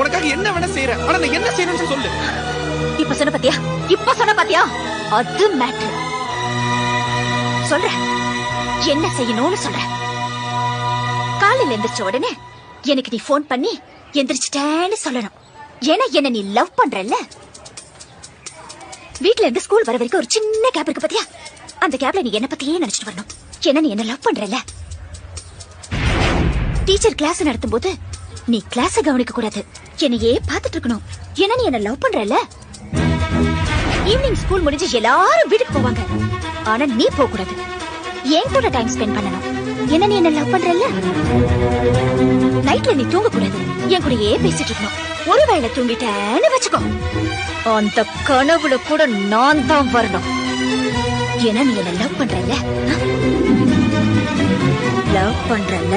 உனக்காக என்ன வேணா செய்யறேன். ஆனா நான் என்ன செய்யணும்னு சொல்லு. இப்ப சொன்ன பாத்தியா அது மேட்டர். சொல்றேன் என்ன செய்யணும்னு சொல்றேன். காலையில எந்திரிச்ச உடனே எனக்கு நீ போன் பண்ணி எந்திரிச்சிட்டேன்னு சொல்லணும். ஏன்னா என்ன நீ லவ் பண்றல்ல. வீட்ல இருந்து ஸ்கூல் வர வரைக்கும் ஒரு சின்ன கேப் இருக்கு பாத்தியா, அந்த கேப்ல நீ என்ன பத்தியே நினைச்சிட்டு வரணும். ஏன்னா நீ என்ன லவ் பண்றல்ல. டீச்சர் கிளாஸ் நடத்தும் போது நீ கிளாஸ கவனிக்க கூடாது, என்னையே பாத்துட்டு இருக்கணும். ஏன்னா நீ என்ன லவ் பண்றல்ல. ஈவினிங் ஸ்கூல் முடிஞ்சு எல்லாரும் வீட்டுக்கு போவாங்க, ஆனா நீ போக கூடாது, என் கூட டைம் ஸ்பெண்ட் பண்ணணும். ஏன்னா நீ என்ன லவ் பண்றல்ல. நைட்ல நீ தூங்க கூடாது, என் கூடயே பேசிட்டு இருக்கணும். ஒருவேளை தூங்கிட்டேன்னு வச்சுக்கோ, அந்த கனவுல கூட நான் தான் வரணும். ஏன்னா நீ என்ன லவ் பண்றல்ல. லவ் பண்றல்ல.